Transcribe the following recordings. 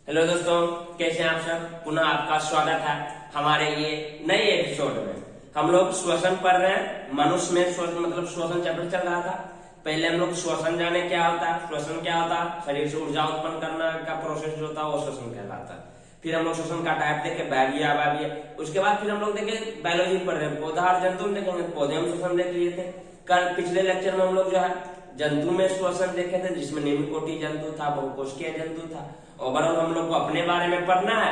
Hello दोस्तों, कैसे हैं आप सब। पुनः आपका स्वागत है हमारे ये नए एपिसोड में। हम लोग श्वसन पढ़ रहे हैं। मनुष्य में श्वसन मतलब श्वसन चैप्टर चल रहा था। पहले हम लोग श्वसन जाने क्या होता है, श्वसन क्या होता है, शरीर से ऊर्जा उत्पन्न करना का प्रोसेस जो होता है वो श्वसन कहलाता है। फिर हम लोग श्वसन का टाइप देखे, बैविया अवायवीय। उसके बाद फिर हम लोग देखे बायोलॉजी पढ़ रहे हैं, पौधा और जंतु में देखेंगे। पौधे में श्वसन देख लिए थे। कल पिछले लेक्चर में हम लोग जो है जंतु में श्वसन देखे थे, जिसमें निम्नकोटि जंतु था, बहुकोशिकीय जंतु था। ओवरऑल हम लोग को अपने बारे में पढ़ना है।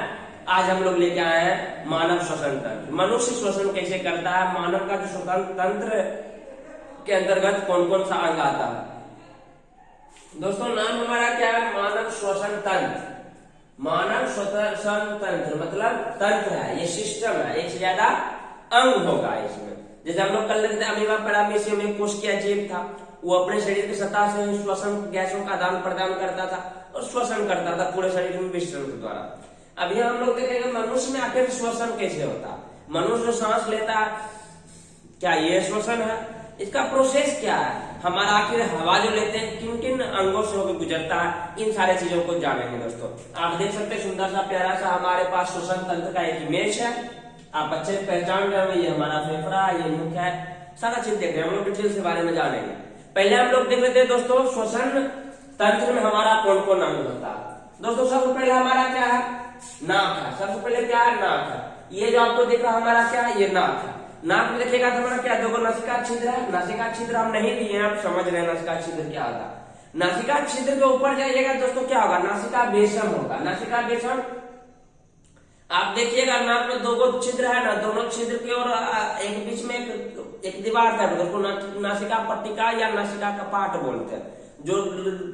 आज हम लोग लेके आए हैं मानव श्वसन तंत्र। मनुष्य श्वसन कैसे करता है, मानव का जो श्वसन तंत्र के अंतर्गत कौन कौन सा अंग आता है। दोस्तों नाम हमारा क्या है, मानव श्वसन तंत्र। मानव श्वसन तंत्र मतलब तंत्र है, ये सिस्टम है, एक से ज्यादा अंग होगा इसमें। जैसे हम लोग कल देखते अमीबा पैरामीशियम में कोशिकीय जीव था, वो अपने शरीर की सतह से श्वसन गैसों का आदान प्रदान करता था और श्वसन करता था पूरे शरीर में विस्तरण के द्वारा। अभी हम लोग देखेंगे मनुष्य में आखिर श्वसन कैसे होता है। मनुष्य जो सांस लेता है, क्या ये श्वसन है? इसका प्रोसेस क्या है, हमारा आखिर हवा जो लेते हैं किन किन अंगों से होकर गुजरता है, इन सारे चीजों को जानेंगे। दोस्तों आप देख सकते हैं सुंदर सा प्यारा सा हमारे पास श्वसन तंत्र का एक इमेज है। आप अच्छे से पहचान रहे हो, ये हमारा फेफड़ा, ये मुख है, सारा चीज देख रहे हैं। हम लोग डिटेल से बारे में जानेंगे। पहले हम लोग देख लेते हैं दोस्तों श्वसन तंत्र में हमारा कौन कौन अंग होता है। दोस्तों सबसे पहले हमारा क्या है, नाक है। सबसे पहले क्या है, नाक है। ये जो आपको दिख रहा है हमारा क्या है, ये नाक है। नाक में देखिएगा तो हमारा क्या, दो नासिका छिद्र है। नासिका छिद्र हम नहीं दिए, आप समझ रहे हैं नासिका छिद्र क्या होता है। नासिका छिद्र के ऊपर जाइएगा दोस्तों क्या होगा, नासिका बेसम होगा। नासिका बेसम आप देखिएगा, नाक में दो छिद्र है ना, दोनों छिद्र की ओर एक बीच में एक दीवार था, उसको नासिका पट्टिका या नासिका कपाट बोलते हैं। जो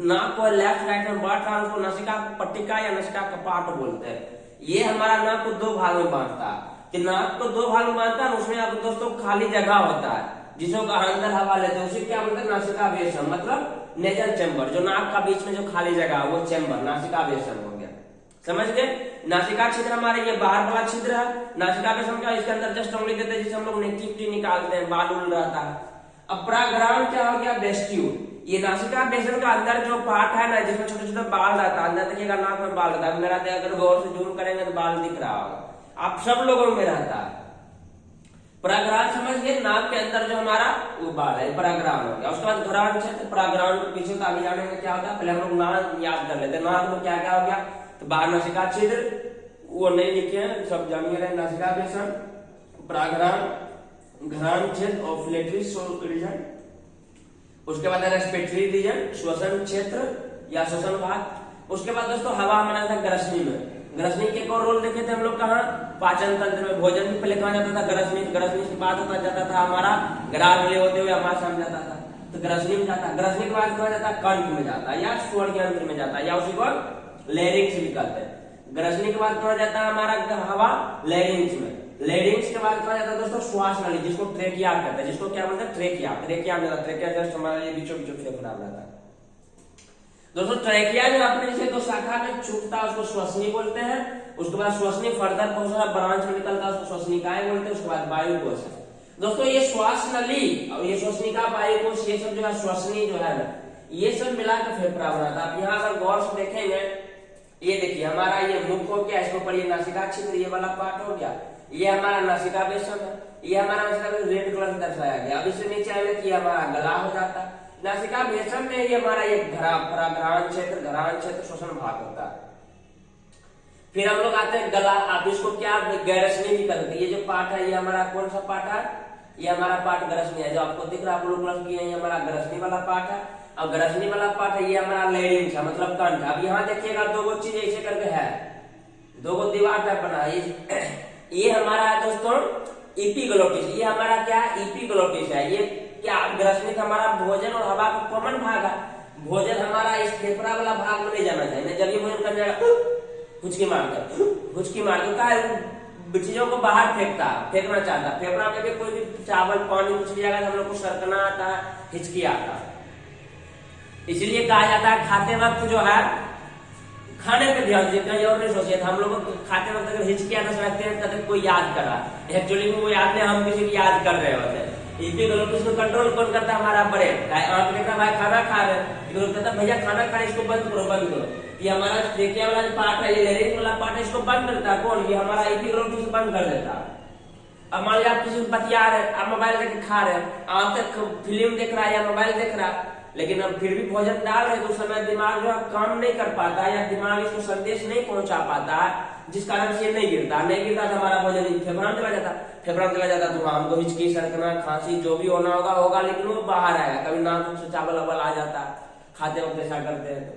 नाक को लेफ्ट राइट में बांट रहा है उसको नासिका पट्टिका या नासिका कपाट बोलते हैं। ये हमारा नाक को दो भाग में बांटता है। कि नाक को दो भाग में बांटता है, उसमें आप दोस्तों खाली जगह होता है जिसको अंदर हवा लेते हैं, उसी क्या बोलते हैं, नासिका बेसम मतलब नेजल चैम्बर। जो नाक का बीच में जो खाली जगह है वो चैम्बर नासिका बेसम हो गया, समझ गए। नासिका छिद्र हमारे ये बाहर वाला छिद्र है। नासिका बेसम का इसके अंदर जस्ट उंगली देते हैं, जिसे हम लोग नेक्टिविटी निकालते हैं, बाल उल रहता है। अब परागग्राण क्या हो गया, वेस्ट्यूल। ये नासिका बेसन का अंदर जो पार्ट है ना, जिसमें छोटे छोटे बाल रहता है, अंदर देखिएगा नाक में बाल रहता है। मेरा अगर गौर से जूम करेंगे तो बाल दिख रहा होगा, आप सब लोगों में रहता है। परागग्राण समझ गए, नाक के अंदर जो हमारा वो बाल है, परागग्राण हो गया। उसके बाद घराण क्षेत्र, परागग्राण के पीछे का अभी जानेंगे क्या होता है। पहले हम लोग नाक याद कर लेते हैं। नाक में क्या क्या हो गया, तो बाहर नासिका छिद्र, वो नहीं लिखे सब जानिए रहे, नासिका बेसन, परागग्राण, घराण क्षेत्र, ऑफुलेटरी रीजन। उसके बाद रेस्पिरेटरी रीजन, श्वसन क्षेत्र या श्वसन भाग। उसके बाद दोस्तों हवा हमारा था ग्रसनी में। ग्रसनी के एक और रोल देखे थे हम लोग कहाँ, पाचन तंत्र में। भोजन भी पहले कहा जाता था ग्रसनी, ग्रसनी के बाद होता जाता था हमारा ग्राल होते हुए हमारा सामने जाता था, तो ग्रसनी में जाता। ग्रसनी के बाद कहा जाता कंठ में जाता है या स्वर के अंतर में जाता है, या उसी को लैरिंक्स भी कहते हैं। ग्रसनी के बाद कहा जाता है हमारा हवा लैरिंक्स में। लैरिंक्स के बाद कहा जाता है दोस्तों श्वास नली, जिसको ट्रेकिया कहते हैं, जिसको क्या बोलते हैं, ट्रेकिया। ट्रेकिया में जाता, ट्रेकिया जस्ट हमारा ये बीचों बीचों फेफड़ा में रहता है। दोस्तों ट्रेकिया जो अपने से दो शाखा में छूटता है उसको श्वसनी बोलते हैं। उसके बाद श्वसनी फर्दर बहुत सारा ब्रांच में निकलता है, उसको श्वसनिकाएं बोलते हैं। उसके बाद वायुकोश है। दोस्तों ये श्वास नली और ये श्वसनिका, वायुकोश, ये सब जो है श्वसनी जो है ना, ये सब मिलाकर फेफड़ा बनाता है। आप यहाँ अगर गौर से देखेंगे, ये देखिए हमारा ये मुख हो गया, इसके ऊपर ये नासिका छिद्र ये वाला पार्ट हो गया, ये हमारा नासिका बेसन है, ये हमारा नासिका रेड कलर से दर्शाया गया। अब इससे नीचे आने की हमारा गला हो जाता है। नासिका बेसन में ये हमारा ये परागग्राण क्षेत्र, घराण क्षेत्र, श्वसन भाग होता है। फिर हम लोग आते हैं गला। आप इसको क्या ग्रसनी भी करते हैं। ये जो पार्ट है ये हमारा कौन सा पार्ट है, ये हमारा पार्ट ग्रसनी है। जो आपको दिख रहा है ब्लू कलर की, ये हमारा ग्रसनी वाला पार्ट है। अब ग्रसनी वाला पार्ट है ये हमारा लैरिंक्स है, मतलब कंठ। अब यहाँ देखिएगा दो चीज ऐसे करके है, दो दीवार टाइप बना है। ये हमारा है दोस्तों इपीग्लोटिस। ये हमारा क्या है, इपीग्लोटिस है। ये क्या ग्रसनी का हमारा भोजन और हवा का कॉमन भाग है। भोजन हमारा इस फेफड़ा वाला भाग में नहीं जाना चाहिए। जब ये भोजन करने हुचकी मारकर क्या चीजों को बाहर फेंकना चाहता है। फेफड़ा में भी कोई भी चावल पानी कुछ भी जाएगा तो हम लोग को सरकना आता है, हिचकी आता है। इसलिए कहा जाता है खाते वक्त जो है खाने पे ध्यान दीजिए, कहीं और नहीं सोचिए। हम लोग खाते वक्त अगर हिचकी आना लगते हैं तो कोई याद कर रहा है, एक्चुअली वो याद नहीं, हम किसी की याद कर रहे होते हैं। एपिग्लोटिस को कंट्रोल कौन करता है? हमारा ब्रेन। आप देख रहा भाई खाना खा रहे हैं, कहता है भैया खाना खा रहे इसको बंद करो बंद करो। ये हमारा ट्रेकिया वाला जो पार्ट है, ये लेरिंग्स वाला पार्ट है, इसको बंद करता है कौन? ये हमारा एपिग्लोटिस बंद कर देता है। अब मान लीजिए आप किसी से बतिया रहे हैं, आप मोबाइल लेके खा रहे हैं, आप तक फिल्म देख रहा है या मोबाइल देख रहा है, लेकिन अब फिर भी भोजन डाल रहे तो उस समय दिमाग जो है काम नहीं कर पाता है, या दिमाग इसको संदेश नहीं पहुंचा पाता है, जिस कारण से नहीं गिरता तो हमारा भोजन फेफड़ा में चला जाता। फेफड़ा में चला जाता तो हमको हिचकी, सरकना, खांसी जो भी होना होगा, लेकिन वो बाहर आएगा। कभी नाक से चावल अवल आ जाता है, खाते वक्त ऐसा करते हैं तो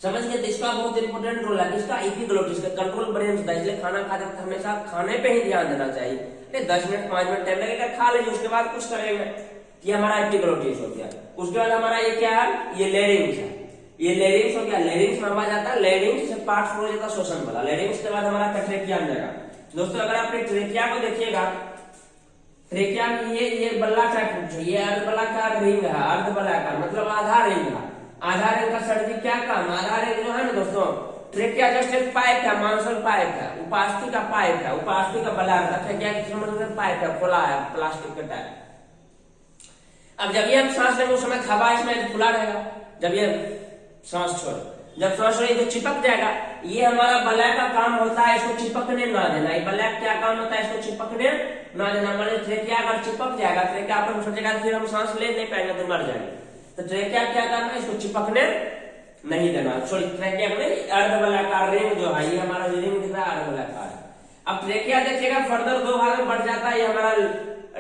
समझ गए। तो इसका बहुत इंपॉर्टेंट रोल है, इसका एपिग्लोटिस का कंट्रोल ब्रेन होता है। इसलिए खाना खाते वक्त हमेशा खाने पे ही ध्यान देना चाहिए। 10 मिनट 5 मिनट टाइम लगेगा, खा लीजिए, उसके बाद कुछ करेंगे। ये हमारा एपिग्लोटिस हो गया। उसके बाद हमारा ये क्या है? ये लेरिंग्स है। ये लेरिंग्स हो गया। लेरिंग्स में हमारा जाता है, लेरिंग्स से पार्ट हो जाता है श्वसन वाला। लेरिंग्स के बाद हमारा ट्रेकिया में जाएगा। दोस्तों अगर आपने ट्रेकिया को देखिएगा, ट्रेकिया में ये बल्ला टाइप, ये अर्धबलाकार रिंग है, अर्धबलाकार मतलब आधा रिंग है। आधा रिंग का सर्दी क्या काम? आधा रिंग जो है ना दोस्तों, ट्रेकिया जस्ट एक पाइप है, मांसल पाइप है, उपास्थि का पाइप है, उपास्थि का बल्ला है। ट्रेकिया किस मतलब पाइप है, खुला है, प्लास्टिक का टाइप। अब जब ये हम सांस लेंगे उस समय हवा इसमें खुला रहेगा। जब ये सांस छोड़े, जब सांस छोड़े तो चिपक जाएगा। ये हमारा बल्ला का काम होता है, इसको चिपकने ना देना। ये बल्ला क्या काम होता है? इसको चिपकने ना देना। मान लीजिए ट्रेकिया अगर चिपक जाएगा, ट्रेकिया अपन सोचेगा तो फिर हम सांस ले नहीं पाएंगे तो मर जाएंगे। तो ट्रेकिया क्या करना है? इसको चिपकने नहीं देना। सॉरी, ट्रेकिया में अर्धबलाकार रिंग जो है, ये हमारा रिंग दिख रहा है अर्धबलाकार। अब ट्रेकिया देखिएगा फर्दर 2 भाग में बढ़ जाता है। ये हमारा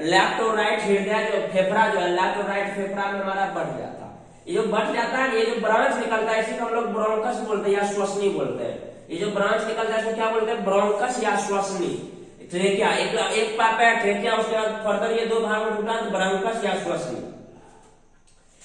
लेफ्ट और राइट हृदय जो फेफड़ा जो है, लेफ्ट और राइट फेफड़ा में हमारा बढ़ जाता है। ये जो बढ़ जाता है, ये जो ब्रांच निकलता है, इसी को हम लोग ब्रोंकस बोलते हैं या श्वसनी बोलते हैं। ये जो ब्रांच निकलता है इसको क्या बोलते हैं? ब्रोंकस या श्वसनी। ट्रेकिया एक पार्ट है ट्रेकिया, उसके बाद फर्दर ये 2 भाग में टूटा तो ब्रोंकस या श्वसनी।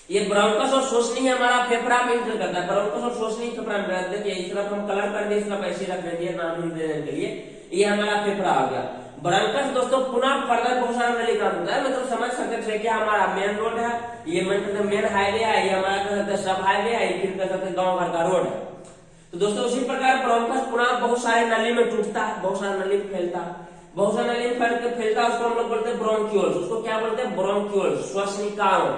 ये ब्रोंकस और श्वसनी हमारा फेफड़ा में इंटर करता है। ब्रोंकस और श्वसनी फेफड़ा में, देखिए इस तरफ हम कलर कर दिए, इस तरफ ऐसे रख देंगे नाम देने के लिए। ये हमारा फेफड़ा आ गया। ब्रोंकस दोस्तों पुनः फर्दर बहुत सारा नली काम होता है, मतलब समझ सकते हैं कि हमारा मेन रोड है, ये मेन हाईवे है, ये हमारा सब हाईवे है, फिर कह सकते गाँव घर का रोड है। तो दोस्तों उसी प्रकार ब्रोंकस पुनः बहुत सारे नली में टूटता है, बहुत सारे नली में फैलता है, बहुत सारे नली में फैलता है। उसको हम लोग बोलते हैं ब्रोंक्यूल्स। उसको क्या बोलते हैं? ब्रोंक्यूल्स, श्वसनिकाओं।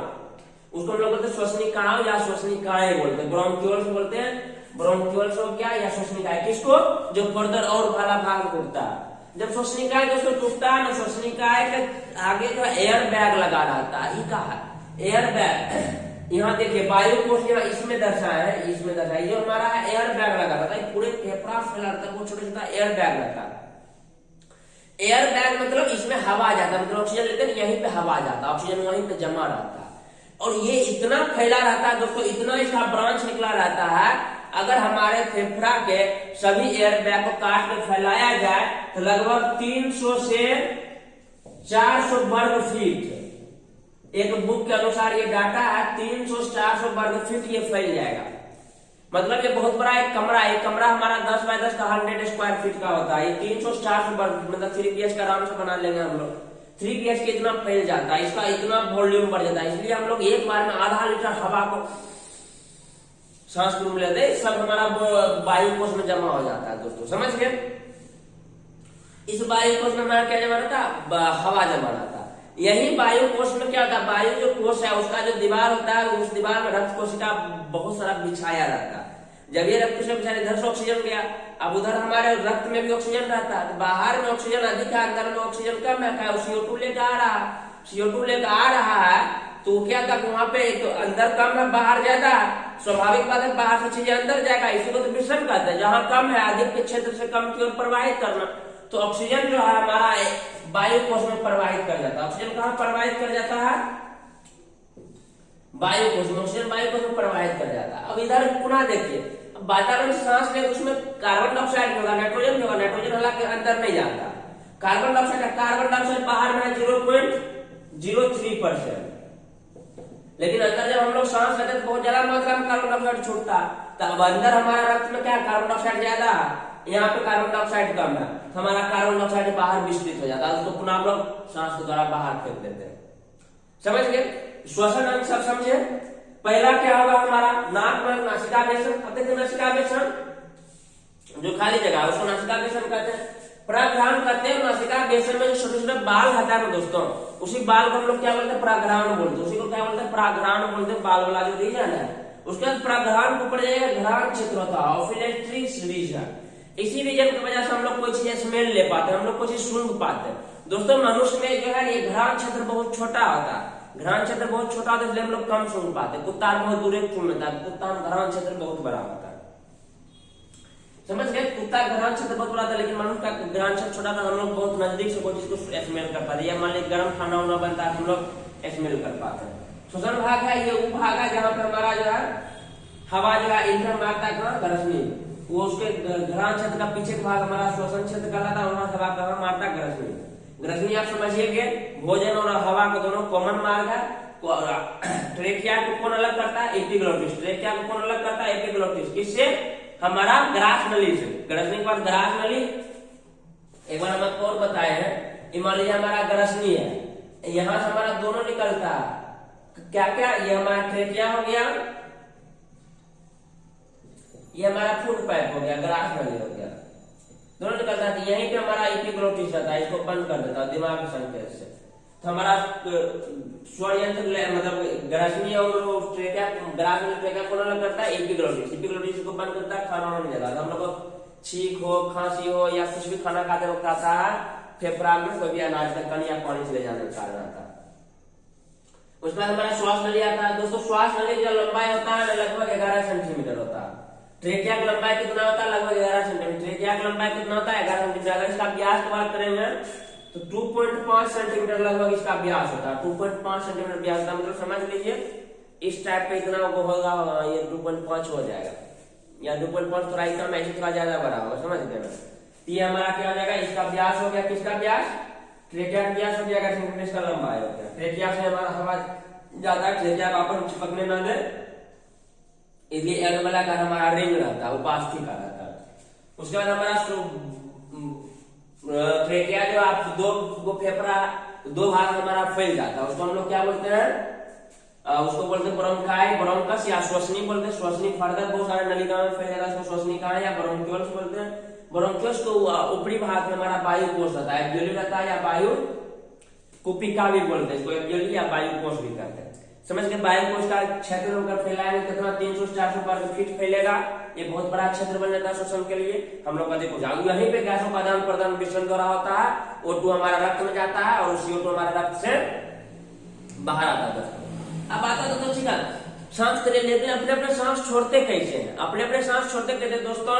उसको हम लोग बोलते हैं श्वसनिकाओं या श्वसनिकाएं बोलते हैं। ब्रोंक्यूल्स बोलते हैं, ब्रोंक्यूल्स हो गया या श्वसनिकाएं। किसको? जो फर्दर और वाला भाग टूटता है। जब श्वसनिकाय दोस्तों टूटता है ना, श्वसनिकाय के आगे जो एयर बैग लगा रहता है, ये कहा एयर बैग। यहाँ देखिए वायु कोश यहाँ इसमें दर्शाया है, इसमें दर्शाया जो हमारा एयर बैग लगा रहता है, पूरे फेफड़ा फैला रहता है, वो छोटा छोटा एयर बैग रहता है। एयर बैग मतलब इसमें हवा आ जाता है, मतलब ऑक्सीजन लेते हैं यहीं पे हवा आ जाता है, ऑक्सीजन वहीं पे जमा रहता है। और ये इतना फैला रहता है दोस्तों, इतना इसका ब्रांच निकला रहता है। अगर हमारे फेफड़ा के सभी एयर बैग को काट के फैलाया जाए तो लगभग 300 से 400 वर्ग फीट, एक बुक के अनुसार ये डाटा है, 300 से 400 वर्ग फीट ये फैल जाएगा। मतलब ये बहुत बड़ा एक कमरा हमारा 10 बाय 10 का 100 स्क्वायर फीट का होता है। ये 300 से 400 वर्ग मतलब 3 BH का आराम से बना लेंगे हम लोग। 3 BH के इतना फैल जाता है, इसका इतना वॉल्यूम बढ़ जाता है। इसलिए हम लोग एक बार में आधा लीटर हवा को सांस रूम लेते, सब हमारा वायु कोश में जमा हो जाता है दोस्तों, समझ गए। इस वायु कोश में हमारा क्या जमा रहता है? हवा जमा रहता है। यही वायु कोश में क्या होता है? वायु जो कोश है उसका जो दीवार होता है, उस दीवार में रक्त कोशिका बहुत सारा बिछाया रहता है। जब ये रक्त कोशिका बिछाया, इधर से ऑक्सीजन गया, अब उधर हमारे रक्त में भी ऑक्सीजन रहता है, बाहर में ऑक्सीजन अधिक है, अंदर में ऑक्सीजन कम है, CO2 लेकर आ रहा है, CO2 लेकर आ रहा है तो क्या था? वहां पे तो अंदर कम है, बाहर ज्यादा है। स्वाभाविक बात है, बाहर से चीजें अंदर जाएगा, इसी को तो मिश्रण कहते हैं। जहां कम है, अधिक के क्षेत्र से कम की ओर प्रवाहित करना, तो ऑक्सीजन जो है हमारा वायु कोश में प्रवाहित कर जाता है। ऑक्सीजन कहाँ प्रवाहित कर जाता है? वायु कोश में। ऑक्सीजन वायु कोश में प्रवाहित कर जाता है। अब इधर पुनः देखिए, वातावरण से सांस ले उसमें कार्बन डाइऑक्साइड होगा, नाइट्रोजन होगा, नाइट्रोजन हालांकि अंदर नहीं जाता। कार्बन डाइऑक्साइड बाहर में 0.03%, लेकिन अंदर जब हम लोग सांस लेते हैं तो बहुत ज्यादा मात्रा में कार्बन डाइऑक्साइड छूटता है। तब अंदर हमारा रक्त में क्या कार्बन डाइऑक्साइड ज्यादा है, यहाँ पे कार्बन डाइऑक्साइड कम है, तो हमारा कार्बन डाइऑक्साइड बाहर विस्तृत हो जाता है, उसको पुनः हम लोग सांस के द्वारा बाहर फेंक देते हैं। समझ गए? श्वसन अंग सब समझे। पहला क्या होगा हमारा? नाक में नासिकावेशन। अब देखिए नासिकावेशन जो खाली जगह है उसको नासिकावेशन कहते हैं। परागधान करते हैं नासिका बेसन में जो छोटे छोटे बाल हटा है दोस्तों, उसी बाल को हम लोग क्या बोलते हैं, परागधान बोलते हैं। उसी को क्या बोलते हैं, परागधान बोलते हैं। बाल वाला जो रीजन है, उसके बाद परागधान को ऊपर जाएगा घ्राण क्षेत्र होता है, ऑफिलेटरी रीजन। इसी रीजन की वजह से हम लोग कोई चीज स्मेल ले पाते हैं, हम लोग कोई चीज सूंघ पाते हैं। दोस्तों मनुष्य में जो है ये घ्राण क्षेत्र बहुत छोटा होता है, घ्राण क्षेत्र बहुत छोटा होता है, इसलिए हम लोग कम सूंघ पाते हैं। कुत्ता बहुत दूर घूमता है, कुत्ता घ्राण क्षेत्र बहुत बड़ा होता है, समझ गए। कुत्ता घ्राण क्षेत्र बहुत बड़ा था, लेकिन मनुष्य का घ्राण क्षेत्र छोटा था। हम लोग बहुत नजदीक से कोई चीज को स्मेल कर पाते हैं, या मान लीजिए गर्म खाना वाना बनता है, हम लोग स्मेल कर पाते हैं। श्वसन भाग है, ये वो भाग है जहाँ पे हमारा जो है हवा जो है इंधन मारता है, कहाँ, ग्रसनी, वो उसके घ्राण क्षेत्र का पीछे भाग हमारा श्वसन क्षेत्र कहलाता है, वहां हवा कहाँ मारता है, ग्रसनी। ग्रसनी आप समझिए, भोजन और हवा को दोनों कॉमन मार्ग है। ट्रेकिया को कौन अलग करता है, एपिग्लोटिस। ट्रेकिया को कौन अलग करता है, एपिग्लोटिस। किससे, हमारा ग्रास नली से। ग्रसनी के बाद ग्रास नली, एक बार हम आपको और बताए हैं, मान लीजिए हमारा ग्रसनी है, यहां से हमारा दोनों निकलता है, क्या क्या, ये हमारा ट्रेकिया हो गया, ये हमारा फूड पाइप हो गया, ग्रास नली हो गया, दोनों निकलता है। यहीं पे हमारा एपिग्लोटिस रहता है, इसको बंद कर देता है दिमाग के संकेत से। तो हमारा स्वर यंत्र मतलब ग्रसनी और ट्रेकिया, ग्रास नली ट्रेकिया कौन अलग करता है, एपिग्लोटिस। एपिग्लोटिस को बंद करता है, खाना नहीं जाता। हम लोग को छींक हो, खांसी हो, या कुछ भी खाना खाते वक्त आता है, फेफड़ा में कोई भी अनाज का कण या पानी चले जाने के कारण आता है। उसके बाद हमारा श्वास नली आता है। दोस्तों श्वास नली जो लंबाई होता है लगभग 11 सेंटीमीटर होता है। ट्रेकिया की लंबाई कितना होता है, लगभग 11 सेंटीमीटर। ट्रेकिया की लंबाई कितना होता है, 11 सेंटीमीटर। अगर इसका व्यास की बात करेंगे तो 2.5 सेंटीमीटर लगभग इसका व्यास होता है। 2.5 सेंटीमीटर व्यास होता है, मतलब समझ लीजिए इस टाइप पे इतना वो होगा, ये 2.5 हो जाएगा, या 2.5 थोड़ा कम, ऐसे थोड़ा ज्यादा बड़ा होगा, समझ गए ना। ये हमारा क्या हो जाएगा, इसका व्यास हो गया, किसका व्यास, ट्रेकिया का व्यास हो गया 11 सेंटीमीटर, इसका लंबाई हो गया। ट्रेकिया से हमारा हवा ज्यादा, ट्रेकिया को अपन चिपकने न दे, इसलिए एल वाला का हमारा रिंग रहता है, उपास्थि का रहता है। उसके बाद हमारा ट्रेकिया जो आप दो फेफड़ा, दो भाग हमारा फैल जाता है, उसको हम लोग क्या बोलते हैं, उसको बोलते हैं ब्रोंकाई, ब्रोंकस या श्वसनी बोलते हैं। श्वसनी फर्दर बहुत सारे नलिका में फैल जाता है, उसको श्वसनी कहा या ब्रोंक्यूल्स बोलते हैं। ब्रोंक्यूल्स को ऊपरी भाग में हमारा वायु कोष रहता है, एब्यूली रहता है, या वायु कुपिका भी बोलते हैं, इसको एब्यूली या वायु कोष भी कहते हैं। समझ के वायु कोष का क्षेत्र होकर फैलाएंगे कितना, 300 से 400 वर्ग फीट फैलेगा। ये बहुत बड़ा क्षेत्र बन जाता है श्वसन के लिए। हम लोग का देखो यहीं पे गैसों का आदान प्रदान मिश्रण द्वारा होता है। O2 हमारा रक्त में जाता है और CO2 हमारा रक्त से बाहर आता है। अब आता तो ठीक है, सांस के लिए लेते हैं, अपने अपने सांस छोड़ते कैसे हैं, अपने अपने सांस छोड़ते कैसे दोस्तों।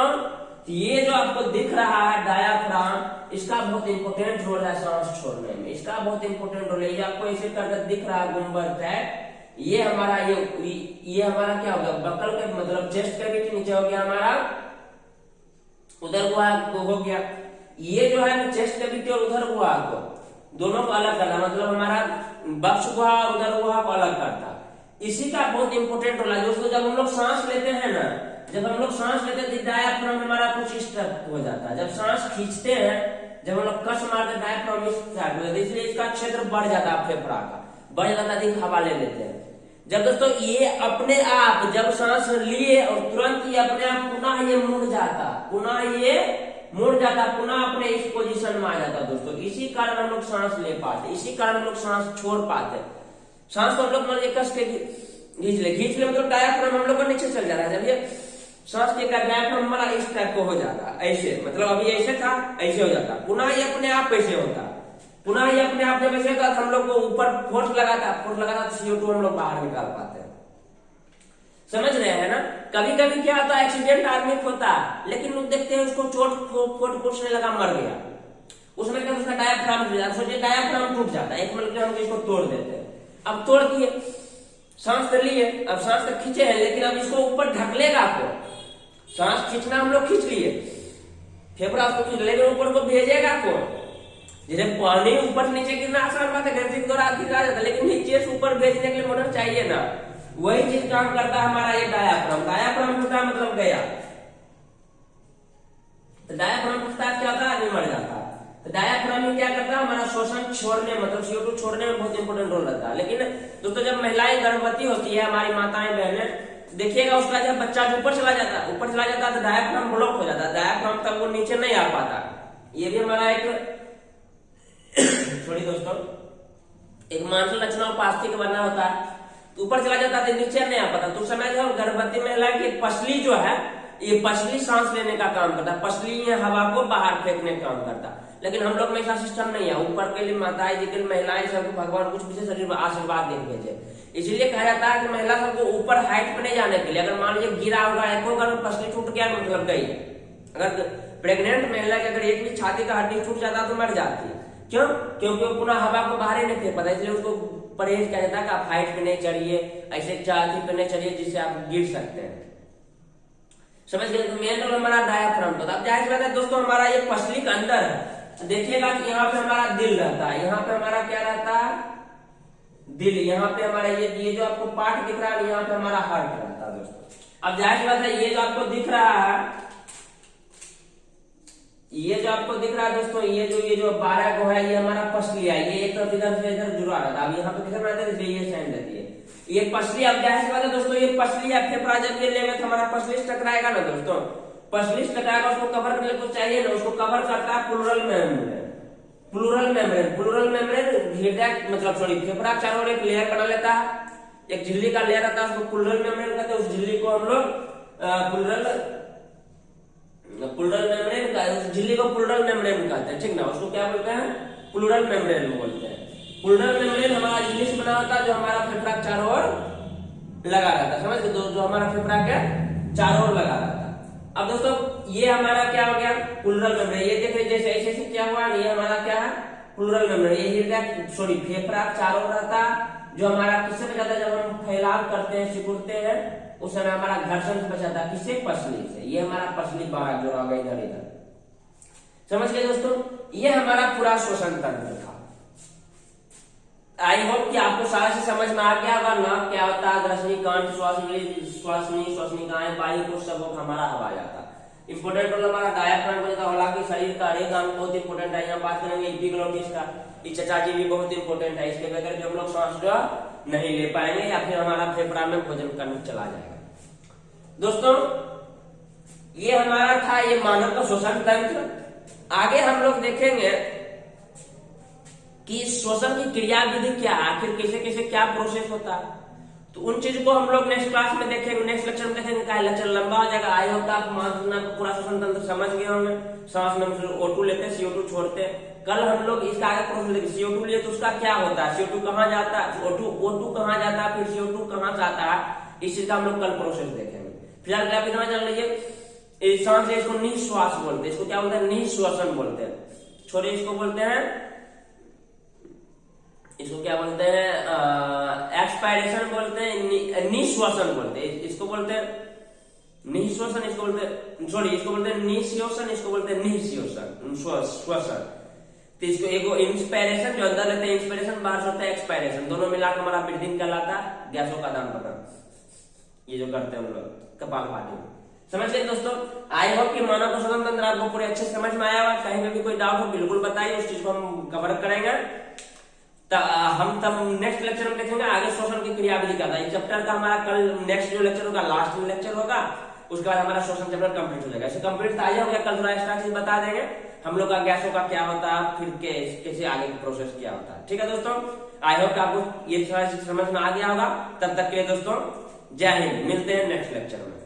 ये जो आपको दिख रहा है डायाफ्राम, इसका बहुत इंपोर्टेंट रोल है सांस छोड़ने में, इसका बहुत इंपोर्टेंट रोल है। ये आपको ऐसे करके दिख रहा है गुंबद टाइप, ये हमारा ये हमारा क्या हो गया, बकल के मतलब चेस्ट कैविटी नीचे हो गया हमारा, उधर गुहा हो गया। ये जो है चेस्ट कैविटी और उधर गुहा को दोनों को अलग करना, मतलब हमारा बक्ष गुहा और उधर गुहा को अलग करता। इसी का बहुत इंपोर्टेंट रोल है दोस्तों। जब हम लोग सांस लेते हैं ना, जब हम लोग सांस लेते हैं तो डायाफ्राम हमारा कुछ इस तरह हो जाता है। जब सांस खींचते हैं, जब हम लोग कस मारते डायाफ्राम इस तरह हो जाता है, इसलिए इसका क्षेत्र बढ़ जाता है, फेफड़ा का बढ़ जाता है, अधिक हवा ले लेते हैं। जब दोस्तों ये अपने आप जब सांस लिए और तुरंत ये अपने आप पुनः ये मुड़ जाता, पुनः ये मुड़ जाता, पुनः अपने इस पोजीशन में आ जाता दोस्तों। इसी कारण हम लोग सांस ले पाते, इसी कारण हम लोग सांस छोड़ पाते। सांस को हम लोग मान लीजिए कस के खींच ले मतलब डायाफ्राम हम लोग का नीचे चल जा रहा है। जब ये सांस के डायाफ्राम हमारा इस टाइप को हो जाता, ऐसे मतलब अभी ऐसे था, ऐसे हो जाता, पुनः ये अपने आप ऐसे होता, पुनः ये अपने आप जब ऐसे होता तो हम लोग को ऊपर फोर्स लगाता तो CO2 हम लोग बाहर निकाल पाते हैं। समझ रहे हैं ना। कभी कभी क्या होता है, एक्सीडेंट आदमी को होता है, लेकिन लोग देखते हैं उसको चोट फूटने लगा, मर गया, उसमें क्या उसका डायाफ्राम टूट जाता, सोचिए डायाफ्राम टूट जाता है, एक मिनट हम इसको तोड़ देते हैं। अब तोड़ दिए, सांस कर लिए, अब सांस तक खींचे हैं, लेकिन अब इसको ऊपर ढकलेगा आपको, सांस खींचना हम लोग खींच लिए, फेफड़ा उसको खींच, लेकिन ऊपर को भेजेगा कौन, जैसे पानी ऊपर नीचे गिरना आसान बात है, घंटे के दौरान गिरा जाता है, लेकिन नीचे से ऊपर भेजने के लिए मोटर चाहिए ना, वही चीज काम करता है हमारा ये डायाफ्राम। डायाफ्राम टूटा मतलब गया, तो डायाफ्राम टूटता क्या होता है, आदमी मर जाता है। तो डायाफ्राम में क्या करता है, हमारा श्वसन छोड़ने मतलब CO2 छोड़ने में बहुत इंपोर्टेंट रोल रहता है। लेकिन दोस्तों जब महिलाएं गर्भवती होती है, हमारी माताएं बहनें, देखिएगा उसका जब बच्चा ऊपर चला जाता है तो डायाफ्राम ब्लॉक हो जाता है, डायाफ्राम तक वो नीचे नहीं आ पाता, ये भी हमारा एक सॉरी दोस्तों, एक मानसिक लक्षण उपास्थि का बना होता है, तो ऊपर चला जाता है, नीचे नहीं आ पाता। तो समय जो गर्भवती महिला की पसली जो है, ये पसली सांस लेने का काम करता है, पसली ये हवा को बाहर फेंकने का काम करता है। लेकिन हम लोग में ऐसा सिस्टम नहीं है। ऊपर के लिए माताएं जी के लिए महिलाएं सबको भगवान कुछ विशेष आशीर्वाद दे भेजे, इसलिए कहा जाता है कि महिला सबको ऊपर हाइट पे नहीं जाने के लिए, अगर मान लीजिए गिरा होगा एको अगर पसली टूट गया मतलब गई। अगर प्रेग्नेंट महिला की अगर एक भी छाती का हड्डी टूट जाता तो मर जाती है। क्यों? क्योंकि वो पुनः हवा को बाहर ही नहीं फेंक पाता, इसलिए उसको परहेज कहता है कि आप हाइट पे नहीं चढ़िए, ऐसे छाती पे नहीं चढ़िए जिससे आप गिर सकते हैं। समझ गए? तो मेन रोल हमारा डायाफ्राम का। अब जाहिर बात है दोस्तों, हमारा ये पसली के अंदर है, देखिएगा कि यहाँ पे हमारा दिल रहता है, यहाँ पे हमारा क्या रहता है? दिल। यहाँ पे हमारा ये जो आपको पार्ट दिख रहा है, यहाँ पे हमारा हार्ट रहता है दोस्तों। अब जाहिर बात है, ये जो आपको दिख रहा है, ये जो आपको दिख रहा है दोस्तों, ये जो 12 को है, ये हमारा पसली है। ये एक तरफ इधर से इधर जुड़ा रहता है। अब यहाँ पे किधर रहता है, इसलिए ये साइन रहती है, ये पसली। अब जाहिर बात है दोस्तों, ये पसली या फेफड़ा जब ये लेंगे तो हमारा पसली टकराएगा ना दोस्तों, पसली टकराएगा, उसको कवर करने को चाहिए ना, उसको कवर करता है pleural membrane. Pleural membrane, pleural membrane हृदय मतलब सॉरी फेफड़ा चारों ओर एक लेयर बना लेता है, एक झिल्ली का लेयर रहता है, उसको प्लूरल मेम्ब्रेन कहते हैं। उस झिल्ली को हम लोग प्लूरल मेम्ब्रेन का, उस झिल्ली को प्लूरल मेम्ब्रेन कहते हैं, ठीक ना। उसको क्या बोलते हैं? प्लूरल मेम्ब्रेन बोलते हैं। प्लूरल मेम्ब्रेन हमारा झिल्ली से बना होता है, जो हमारा फेफड़ा के चारों ओर लगा रहता है। समझ गए? जो हमारा फेफड़ा के चारों ओर लगा रहता है। अब दोस्तों ये हमारा क्या हो गया? Pleural membrane. ये देखिए जैसे ऐसे ऐसे क्या हुआ, ये हमारा क्या है? Pleural membrane. ये हृदय सॉरी फेफड़ा चारों ओर रहता है, जो हमारा किससे बचाता है? जब हम फैलाव करते हैं, सिकुड़ते हैं, उस समय हमारा घर्षण से बचाता है। किससे? पसली से। ये हमारा पसली 12 जोड़ा होगा इधर इधर। समझ गए दोस्तों? ये हमारा पूरा श्वसन तंत्र था। आई होप कि आपको सारा से समझ में आ गया होगा। नाक क्या होता है, ग्रसनी कांड, श्वासनिकाएं, वायु को सब हमारा हवा जाता है। इंपोर्टेंट रोल हमारा डायाफ्राम का होता है। हालांकि शरीर का हर एक अंग बहुत इंपोर्टेंट है। यहाँ बात करेंगे एपिग्लोटिस का, ये चचा जी भी बहुत इंपोर्टेंट है। इसके बगैर जो हम लोग सांस जो नहीं ले पाएंगे या फिर हमारा फेफड़ा में भोजन करने चला जाएगा। दोस्तों ये हमारा था ये मानव का श्वसन तंत्र। आगे हम लोग देखेंगे कि श्वसन की क्रिया विधि क्या है, आखिर कैसे कैसे क्या प्रोसेस होता है। तो उन चीज को हम लोग नेक्स्ट क्लास में देखेंगे, नेक्स्ट लेक्चर में देखेंगे। क्या लेक्चर लंबा हो जाएगा। आई होप आप पूरा श्वसन तंत्र समझ गए होंगे। सांस में O2 लेते हैं, CO2 छोड़ते हैं। कल हम लोग इसका आगे प्रोसेस देखेंगे। CO2 लिए तो उसका क्या होता है, CO2 कहाँ जाता है, O2 कहाँ जाता है, फिर CO2 कहाँ जाता है, इस चीज का हम लोग कल प्रोसेस देखेंगे। फिलहाल क्या इतना जान लीजिए, सांस है इसको निश्वास बोलते हैं। इसको क्या बोलते हैं? निश्वसन बोलते हैं। छोड़िए इसको बोलते हैं, इसको क्या बोलते हैं? एक्सपायरेशन बोलते हैं, निश्वसन बोलते हैं। इसको बोलते हैं निश्वसन, इसको बोलते हैं सॉरी इसको बोलते हैं निश्वसन, इसको बोलते हैं निश्वसन श्वसन। तो इसको एगो इंस्पायरेशन जो अंदर लेते हैं, इंस्पायरेशन बाहर से होता है एक्सपायरेशन, दोनों मिलाकर हमारा ब्रीदिंग कहलाता है, गैसों का आदान प्रदान ये जो करते हैं हम लोग कपालभाति में। समझ गए दोस्तों? आई होप कि मानव का श्वसन तंत्र आपको पूरे अच्छे समझ में आया होगा। कहीं पे भी कोई डाउट हो बिल्कुल बताइए, उस चीज को हम कवर करेंगे। हम तब नेक्स्ट लेक्चर में देखेंगे आगे श्वसन की क्रिया विधि का था। इस चैप्टर का हमारा कल नेक्स्ट जो लेक्चर होगा, लास्ट में लेक्चर होगा, उसके बाद हमारा श्वसन चैप्टर कंप्लीट हो जाएगा। ऐसे कंप्लीट आ जाएगा, कल थोड़ा एक्स्ट्रा चीज बता देंगे हम लोग का, गैसों का क्या होता है, फिर कैसे आगे प्रोसेस क्या होता है। ठीक है दोस्तों? आई होप आपको ये थोड़ा समझ में आ गया होगा। तब तक के लिए दोस्तों जय हिंद, मिलते हैं नेक्स्ट लेक्चर में।